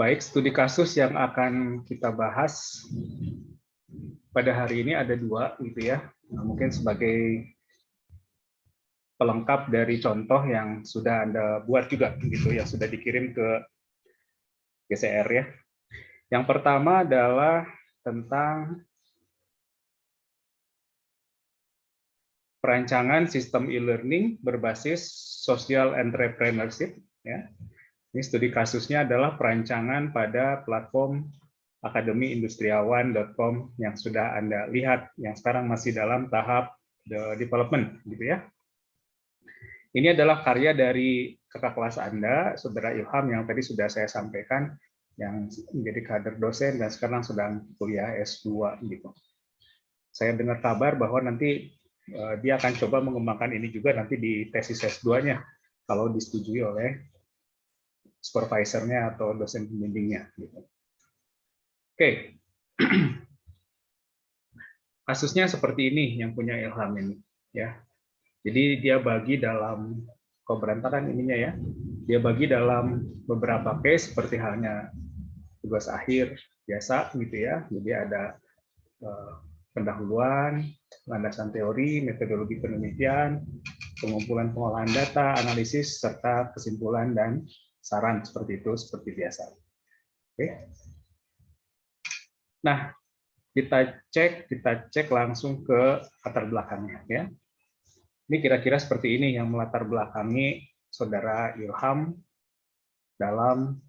Baik, studi kasus yang akan kita bahas pada hari ini ada dua, gitu ya. Nah, mungkin sebagai pelengkap dari contoh yang sudah Anda buat juga, gitu, yang sudah dikirim ke GCR ya. Yang pertama adalah tentang perancangan sistem e-learning berbasis social entrepreneurship. Ya. Ini studi kasusnya adalah perancangan pada platform akademiindustriawan.com yang sudah Anda lihat, yang sekarang masih dalam tahap development, gitu ya. Ini adalah karya dari kakak kelas Anda, Saudara Ilham, yang tadi sudah saya sampaikan, yang menjadi kader dosen dan sekarang sedang kuliah S2, gitu. Saya dengar kabar bahwa nanti dia akan coba mengembangkan ini juga nanti di tesis S2-nya, kalau disetujui oleh supervisornya atau dosen pembimbingnya. Gitu. Oke, kasusnya seperti ini yang punya Ilham ini, ya. Jadi dia bagi dalam keberantakan ininya ya, dia bagi dalam beberapa case seperti halnya tugas akhir biasa gitu ya. Jadi ada pendahuluan, landasan teori, metodologi penelitian, pengumpulan pengolahan data, analisis, serta kesimpulan dan saran seperti itu, seperti biasa. Oke. Nah, kita cek langsung ke latar belakangnya ya. Ini kira-kira seperti ini yang melatar belakangi Saudara Ilham dalam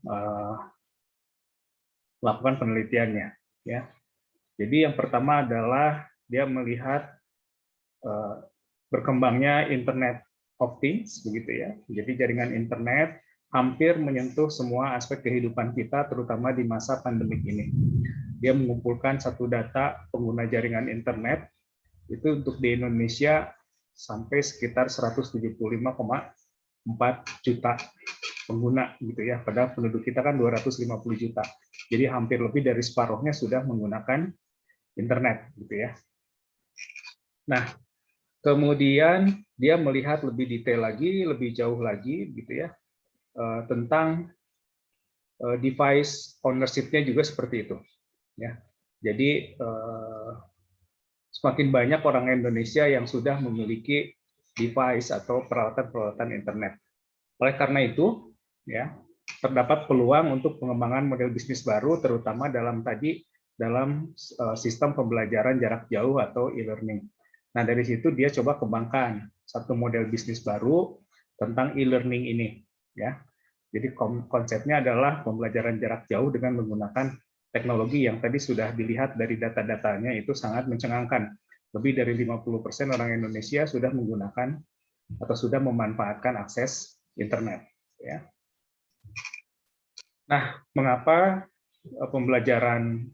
melakukan penelitiannya ya. Jadi yang pertama adalah dia melihat berkembangnya Internet of Things begitu ya. Jadi jaringan internet hampir menyentuh semua aspek kehidupan kita terutama di masa pandemik ini. Dia mengumpulkan satu data pengguna jaringan internet itu untuk di Indonesia sampai sekitar 175,4 juta pengguna gitu ya. Padahal penduduk kita kan 250 juta. Jadi hampir lebih dari separuhnya sudah menggunakan internet gitu ya. Nah, kemudian dia melihat lebih detail lagi, lebih jauh lagi gitu ya, tentang device ownership-nya juga seperti itu ya. Jadi semakin banyak orang Indonesia yang sudah memiliki device atau peralatan-peralatan internet. Oleh karena itu, ya, terdapat peluang untuk pengembangan model bisnis baru, terutama dalam sistem pembelajaran jarak jauh atau e-learning. Nah, dari situ dia coba kembangkan satu model bisnis baru tentang e-learning ini, ya. Jadi konsepnya adalah pembelajaran jarak jauh dengan menggunakan teknologi yang tadi sudah dilihat dari data-datanya itu sangat mencengangkan. Lebih dari 50% orang Indonesia sudah menggunakan atau sudah memanfaatkan akses internet. Ya. Nah, mengapa pembelajaran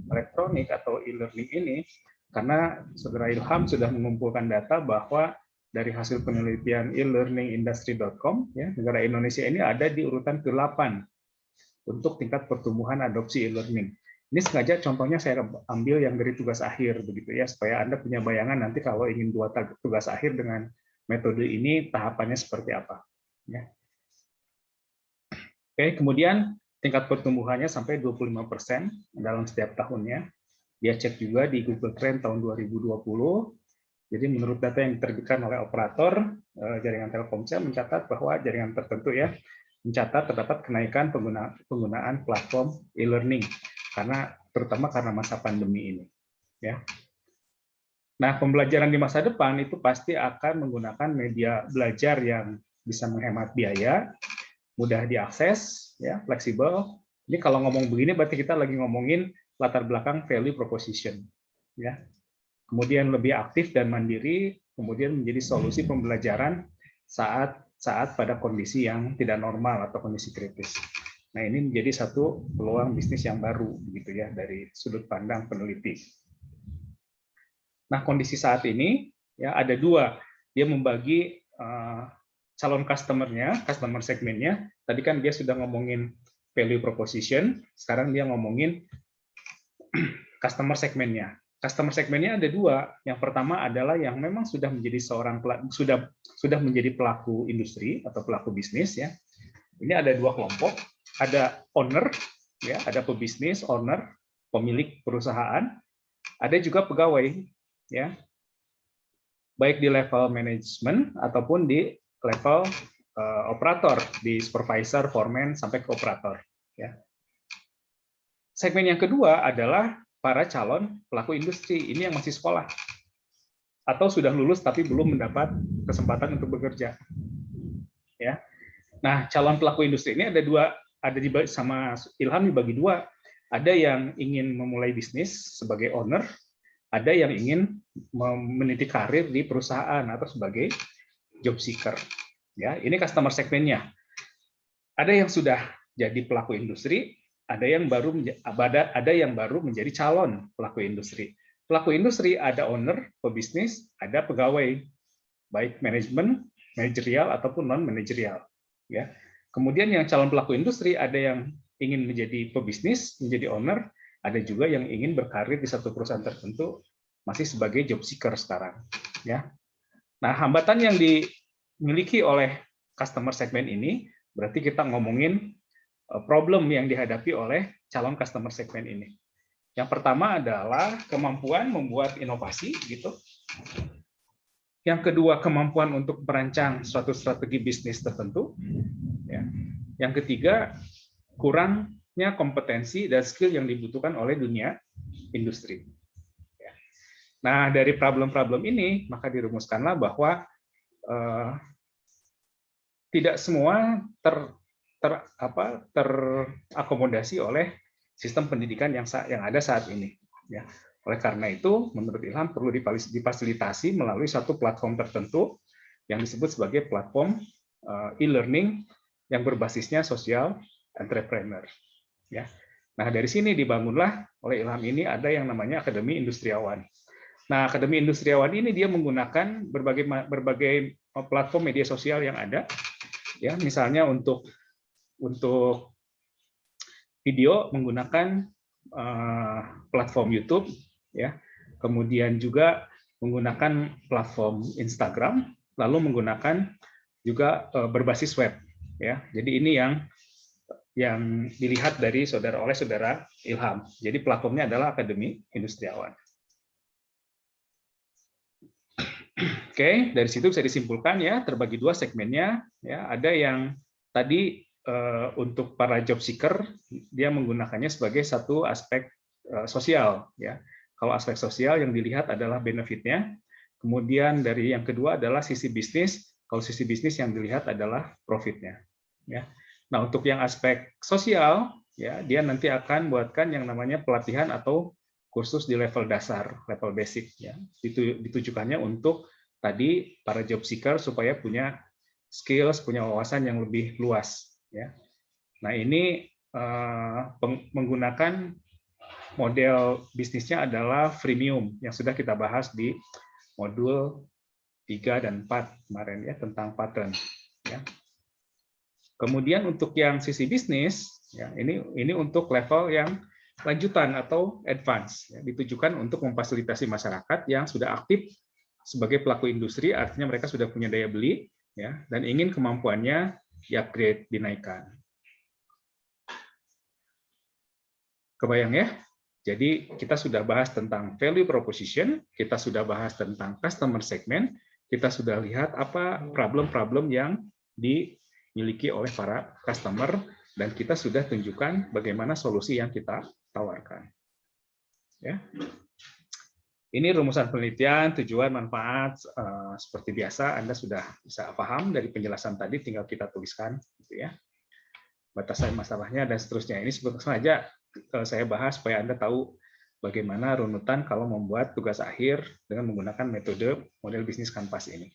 elektronik atau e-learning ini? Karena Saudara Ilham sudah mengumpulkan data bahwa dari hasil penelitian e-learningindustry.com, ya, negara Indonesia ini ada di urutan ke-8 untuk tingkat pertumbuhan adopsi e-learning. Ini sengaja contohnya saya ambil yang dari tugas akhir begitu ya, supaya Anda punya bayangan nanti kalau ingin buat tugas akhir dengan metode ini tahapannya seperti apa. Ya. Oke, kemudian tingkat pertumbuhannya sampai 25% dalam setiap tahunnya. Dia cek juga di Google Trend tahun 2020. Jadi menurut data yang diterbitkan oleh operator jaringan Telkomsel mencatat bahwa jaringan tertentu ya mencatat terdapat kenaikan penggunaan platform e-learning terutama karena masa pandemi ini. Ya. Nah, pembelajaran di masa depan itu pasti akan menggunakan media belajar yang bisa menghemat biaya, mudah diakses, ya, fleksibel. Ini kalau ngomong begini berarti kita lagi ngomongin latar belakang value proposition, ya. Kemudian lebih aktif dan mandiri, kemudian menjadi solusi pembelajaran saat pada kondisi yang tidak normal atau kondisi kritis. Nah, ini menjadi satu peluang bisnis yang baru, gitu ya, dari sudut pandang peneliti. Nah, kondisi saat ini ya ada dua, dia membagi calon customer segmennya. Tadi kan dia sudah ngomongin value proposition, sekarang dia ngomongin customer segmennya. Customer segmennya ada dua. Yang pertama adalah yang memang sudah menjadi sudah menjadi pelaku industri atau pelaku bisnis ya. Ini ada dua kelompok. ada owner, ya, ada pebisnis, owner, pemilik perusahaan, ada juga pegawai, ya, baik di level manajemen ataupun di level operator, di supervisor, foreman, sampai ke operator. Ya. Segmen yang kedua adalah para calon pelaku industri, ini yang masih sekolah atau sudah lulus tapi belum mendapat kesempatan untuk bekerja. Ya. Nah, calon pelaku industri ini ada dua, ada di sama Ilham dibagi dua. Ada yang ingin memulai bisnis sebagai owner, ada yang ingin meniti karir di perusahaan atau sebagai job seeker. Ya, ini customer segmennya. Ada yang sudah jadi pelaku industri, ada yang baru menjadi calon pelaku industri. Pelaku industri ada owner, pebisnis, ada pegawai, baik manajemen, manajerial ataupun non manajerial. Ya. Kemudian yang calon pelaku industri ada yang ingin menjadi pebisnis, menjadi owner, ada juga yang ingin berkarir di satu perusahaan tertentu, masih sebagai job seeker sekarang. Ya. Nah, hambatan yang dimiliki oleh customer segment ini, berarti kita ngomongin problem yang dihadapi oleh calon customer segment ini. Yang pertama adalah kemampuan membuat inovasi, gitu. Yang kedua, kemampuan untuk merancang suatu strategi bisnis tertentu. Ya. Yang ketiga, kurangnya kompetensi dan skill yang dibutuhkan oleh dunia industri. Ya. Nah, dari problem-problem ini, maka dirumuskanlah bahwa tidak semua terakomodasi oleh sistem pendidikan yang ada saat ini. Ya. Oleh karena itu, menurut Ilham perlu difasilitasi melalui satu platform tertentu yang disebut sebagai platform e-learning yang berbasisnya sosial entrepreneur. Ya. Nah, dari sini dibangunlah oleh Ilham ini ada yang namanya Akademi Industriawan. Nah, Akademi Industriawan ini dia menggunakan berbagai platform media sosial yang ada. Ya, misalnya untuk video menggunakan platform YouTube, ya, kemudian juga menggunakan platform Instagram, lalu menggunakan juga berbasis web, ya. Jadi ini yang dilihat oleh saudara Ilham. Jadi platformnya adalah Akademi Industriawan. Oke, dari situ bisa disimpulkan ya terbagi dua segmennya. Ya, ada yang tadi untuk para job seeker dia menggunakannya sebagai satu aspek sosial. Ya, kalau aspek sosial yang dilihat adalah benefitnya. Kemudian dari yang kedua adalah sisi bisnis. Kalau sisi bisnis yang dilihat adalah profitnya. Ya. Nah, untuk yang aspek sosial, ya dia nanti akan buatkan yang namanya pelatihan atau kursus di level dasar, level basic. Ya, ditujukannya untuk tadi para job seeker supaya punya skills, punya wawasan yang lebih luas. Ya. Nah, ini menggunakan model bisnisnya adalah freemium yang sudah kita bahas di modul 3 dan 4 kemarin ya tentang pattern. Ya. Kemudian untuk yang sisi bisnis, ya ini untuk level yang lanjutan atau advance, ya, ditujukan untuk memfasilitasi masyarakat yang sudah aktif sebagai pelaku industri, artinya mereka sudah punya daya beli, ya, dan ingin kemampuannya di-upgrade, dinaikkan. Kebayang ya? Jadi kita sudah bahas tentang value proposition, kita sudah bahas tentang customer segment, kita sudah lihat apa problem-problem yang dimiliki oleh para customer, dan kita sudah tunjukkan bagaimana solusi yang kita tawarkan. Ya. Ini rumusan penelitian, tujuan, manfaat, seperti biasa Anda sudah bisa paham dari penjelasan tadi, tinggal kita tuliskan, gitu ya. Batasan masalahnya dan seterusnya. Ini sengaja saya bahas supaya Anda tahu bagaimana runutan kalau membuat tugas akhir dengan menggunakan metode model bisnis kanvas ini.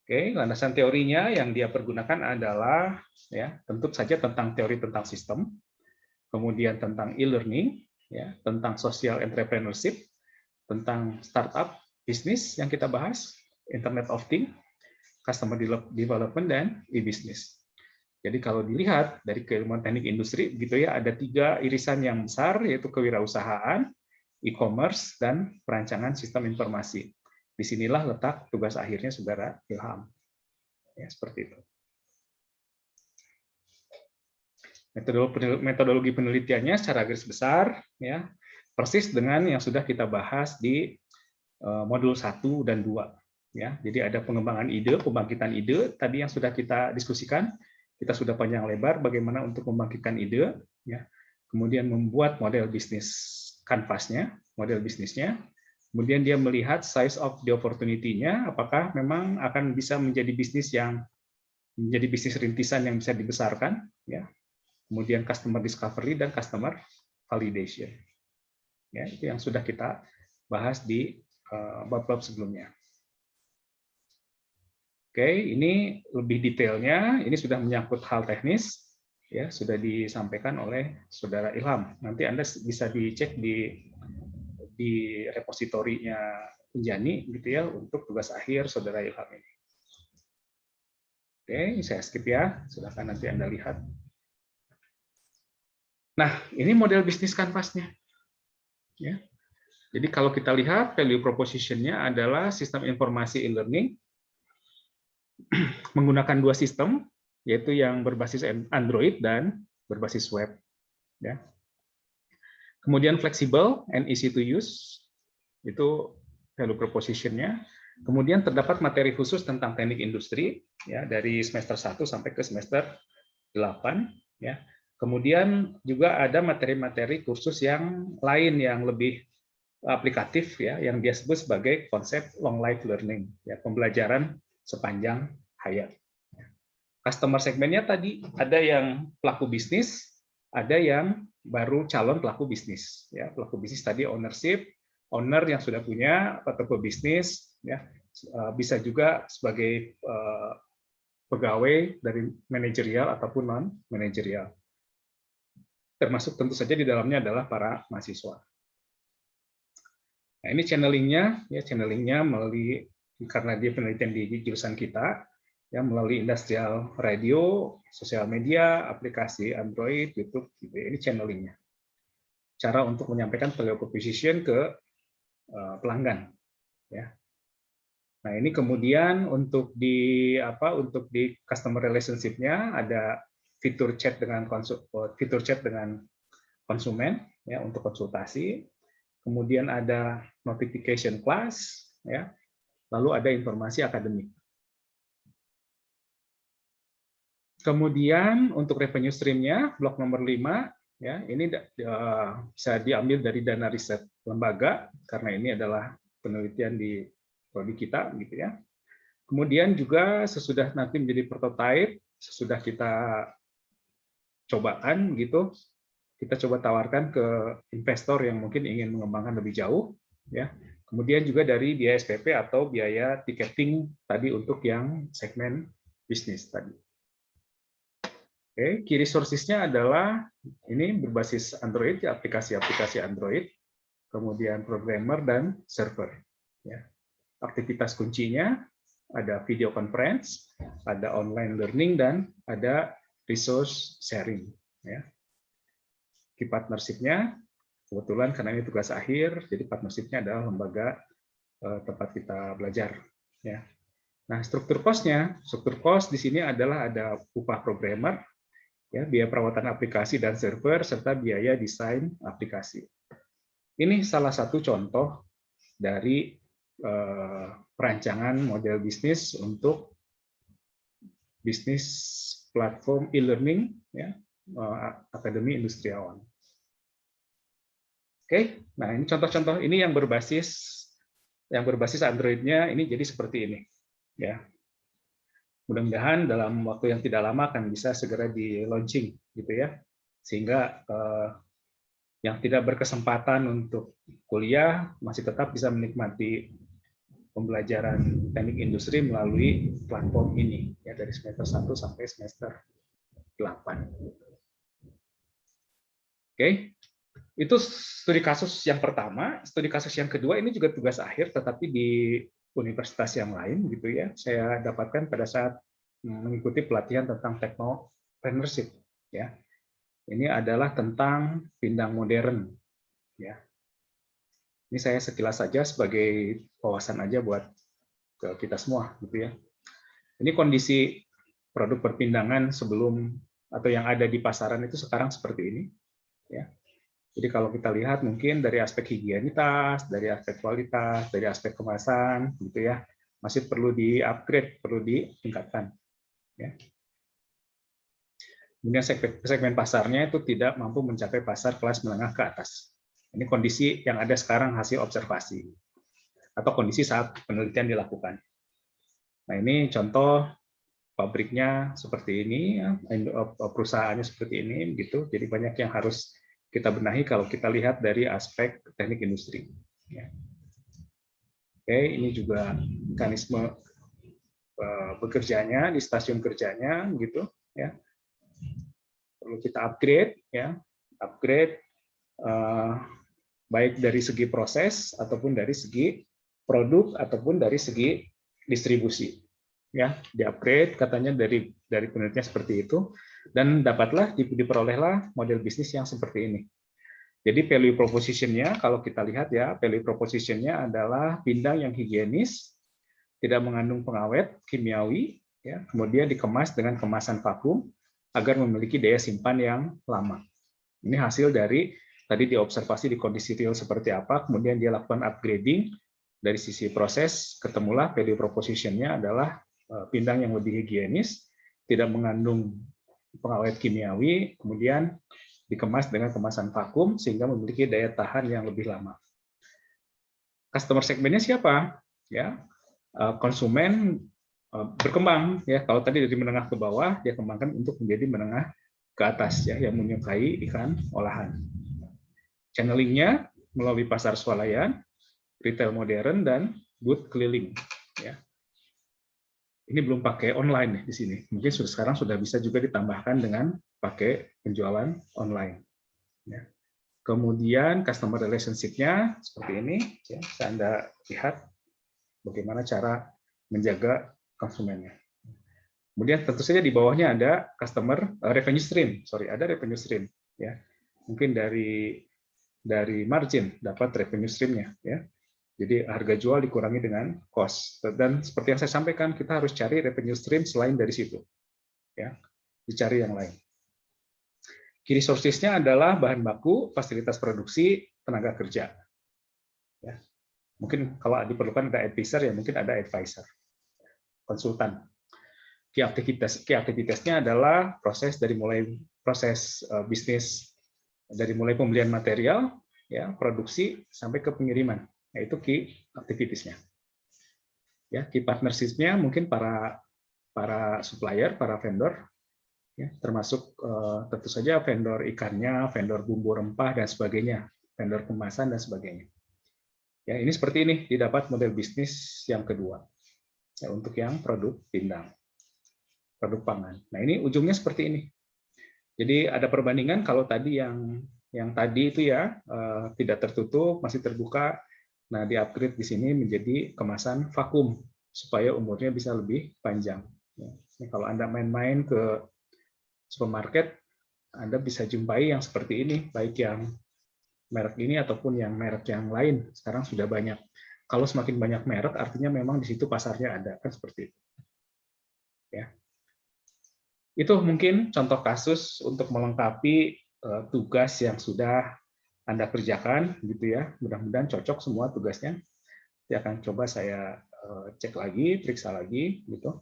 Oke, landasan teorinya yang dia pergunakan adalah ya tentu saja tentang teori tentang sistem, kemudian tentang e-learning, ya, tentang social entrepreneurship, tentang startup bisnis yang kita bahas, Internet of Things, customer development, dan e-business. Jadi kalau dilihat dari keilmuan teknik industri, gitu ya, ada 3 irisan yang besar, yaitu kewirausahaan, e-commerce, dan perancangan sistem informasi. Disinilah letak tugas akhirnya saudara Ilham. Ya, seperti itu. Metodologi penelitiannya secara garis besar ya persis dengan yang sudah kita bahas di modul 1 dan 2 ya. Jadi ada pengembangan ide, pembangkitan ide tadi yang sudah kita diskusikan. Kita sudah panjang lebar bagaimana untuk membangkitkan ide ya. Kemudian membuat model bisnis kanvasnya, model bisnisnya. Kemudian dia melihat size of the opportunity-nya, apakah memang akan bisa menjadi bisnis rintisan yang bisa dibesarkan ya. Kemudian customer discovery dan customer validation. Ya, itu yang sudah kita bahas di bab-bab sebelumnya. Oke, ini lebih detailnya, ini sudah menyangkut hal teknis, ya sudah disampaikan oleh Saudara Ilham. Nanti Anda bisa dicek di repositorinya Penjani, gitu ya, untuk tugas akhir Saudara Ilham ini. Oke, saya skip ya, silakan nanti Anda lihat. Nah, ini model bisnis kanvasnya. Ya. Jadi kalau kita lihat value proposition-nya adalah sistem informasi e-learning menggunakan 2 sistem, yaitu yang berbasis Android dan berbasis web. Ya. Kemudian flexible and easy to use, itu value proposition-nya. Kemudian terdapat materi khusus tentang teknik industri, ya, dari semester 1 sampai ke semester 8. Ya. Kemudian juga ada materi-materi kursus yang lain yang lebih aplikatif ya, yang dia sebut sebagai konsep long life learning, ya, pembelajaran sepanjang hayat. Customer segmennya tadi ada yang pelaku bisnis, ada yang baru calon pelaku bisnis. Ya, pelaku bisnis tadi owner yang sudah punya atau pebisnis, ya, bisa juga sebagai pegawai dari manajerial ataupun non manajerial. Termasuk tentu saja di dalamnya adalah para mahasiswa. Nah, ini channelingnya, ya channelingnya melalui, karena dia penelitian di jurusan kita, ya melalui industrial radio, sosial media, aplikasi Android, YouTube, gitu. Ini channelingnya. Cara untuk menyampaikan value proposition ke pelanggan, ya. Nah, ini kemudian untuk di customer relationship-nya ada fitur chat dengan konsumen, ya, untuk konsultasi. Kemudian ada notification class, ya, lalu ada informasi akademik. Kemudian untuk revenue stream-nya, blok nomor 5, ya, ini bisa diambil dari dana riset lembaga, karena ini adalah penelitian di prodi kita, gitu ya. Kemudian juga sesudah nanti menjadi prototype, sesudah kita cobaan, gitu, kita coba tawarkan ke investor yang mungkin ingin mengembangkan lebih jauh, ya. Kemudian juga dari biaya SPP atau biaya tiketing tadi untuk yang segmen bisnis tadi. Oke, key resources-nya adalah ini berbasis Android, aplikasi-aplikasi Android, kemudian programmer dan server. Ya. Aktivitas kuncinya ada video conference, ada online learning, dan ada resource sharing. Ya. Key partnership-nya, kebetulan karena ini tugas akhir, jadi partnership-nya adalah lembaga tempat kita belajar. Ya. Nah, struktur cost di sini adalah ada upah programmer, ya, biaya perawatan aplikasi dan server, serta biaya desain aplikasi. Ini salah satu contoh dari perancangan model bisnis untuk bisnis platform e-learning, ya, Akademi Industriawan. Oke, nah ini contoh-contoh ini yang berbasis Android-nya ini jadi seperti ini, ya. Mudah-mudahan dalam waktu yang tidak lama akan bisa segera di launching, gitu ya, sehingga yang tidak berkesempatan untuk kuliah masih tetap bisa menikmati pembelajaran teknik industri melalui platform ini, ya, dari semester 1 sampai semester 8. Oke, itu studi kasus yang pertama. Studi kasus yang kedua ini juga tugas akhir, tetapi di universitas yang lain, gitu ya. Saya dapatkan pada saat mengikuti pelatihan tentang technopreneurship, ya. Ini adalah tentang pindang modern, ya. Ini saya sekilas saja sebagai wawasan aja buat kita semua, gitu ya. Ini kondisi produk perpindangan sebelum atau yang ada di pasaran itu sekarang seperti ini. Ya. Jadi kalau kita lihat mungkin dari aspek higienitas, dari aspek kualitas, dari aspek kemasan, gitu ya, masih perlu di-upgrade, perlu ditingkatkan. Ya. Kemudian segmen pasarnya itu tidak mampu mencapai pasar kelas menengah ke atas. Ini kondisi yang ada sekarang hasil observasi atau kondisi saat penelitian dilakukan. Nah, ini contoh pabriknya seperti ini, perusahaannya seperti ini, gitu. Jadi banyak yang harus kita benahi kalau kita lihat dari aspek teknik industri. Ya. Oke, ini juga mekanisme bekerjanya di stasiun kerjanya, gitu. Ya, perlu kita upgrade, ya, upgrade baik dari segi proses ataupun dari segi produk ataupun dari segi distribusi. Ya, di-upgrade katanya dari penelitian seperti itu, dan dapatlah diperolehlah model bisnis yang seperti ini. Jadi value proposition-nya kalau kita lihat ya, value proposition-nya adalah pindang yang higienis, tidak mengandung pengawet kimiawi, ya, kemudian dikemas dengan kemasan vakum agar memiliki daya simpan yang lama. Ini hasil dari tadi diobservasi di kondisi real seperti apa, kemudian dia lakukan upgrading dari sisi proses, ketemulah value proposition-nya adalah pindang yang lebih higienis, tidak mengandung pengawet kimiawi, kemudian dikemas dengan kemasan vakum sehingga memiliki daya tahan yang lebih lama. Customer segmennya siapa? Ya, konsumen berkembang ya. Kalau tadi dari menengah ke bawah, dia kembangkan untuk menjadi menengah ke atas ya, yang menyukai ikan olahan. Channelingnya melalui pasar swalayan, retail modern, dan booth keliling. Ya. Ini belum pakai online di sini. Mungkin sekarang sudah bisa juga ditambahkan dengan pakai penjualan online. Ya. Kemudian customer relationship-nya seperti ini. Ya. Bisa Anda lihat bagaimana cara menjaga konsumennya. Kemudian tentu saja di bawahnya ada customer revenue stream. Ada revenue stream. Ya. Mungkin dari margin dapat revenue stream-nya. Ya. Jadi harga jual dikurangi dengan cost. Dan seperti yang saya sampaikan, kita harus cari revenue stream selain dari situ. Ya, dicari yang lain. Key resources-nya adalah bahan baku, fasilitas produksi, tenaga kerja. Ya. Mungkin kalau diperlukan ada advisor, ya mungkin ada advisor, konsultan. Key aktivitasnya adalah proses dari mulai proses bisnis, dari mulai pembelian material, ya, produksi sampai ke pengiriman. Yaitu key activities-nya. Ya, key partnership-nya mungkin para supplier, para vendor, ya, termasuk tentu saja vendor ikannya, vendor bumbu rempah dan sebagainya, vendor kemasan dan sebagainya. Ya, ini seperti ini didapat model bisnis yang kedua. Ya, untuk yang produk pindang, produk pangan. Nah, ini ujungnya seperti ini. Jadi ada perbandingan kalau tadi yang tadi itu ya tidak tertutup, masih terbuka. Nah, di-upgrade di sini menjadi kemasan vakum supaya umurnya bisa lebih panjang. Nah, kalau Anda main-main ke supermarket, Anda bisa jumpai yang seperti ini, baik yang merek ini ataupun yang merek yang lain. Sekarang sudah banyak. Kalau semakin banyak merek, artinya memang di situ pasarnya ada, kan seperti itu. Ya. Itu mungkin contoh kasus untuk melengkapi tugas yang sudah Anda kerjakan, gitu ya. Mudah-mudahan cocok semua tugasnya. Nanti akan coba saya cek lagi, periksa lagi, gitu.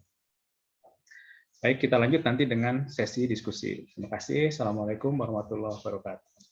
Baik, kita lanjut nanti dengan sesi diskusi. Terima kasih. Assalamualaikum warahmatullahi wabarakatuh.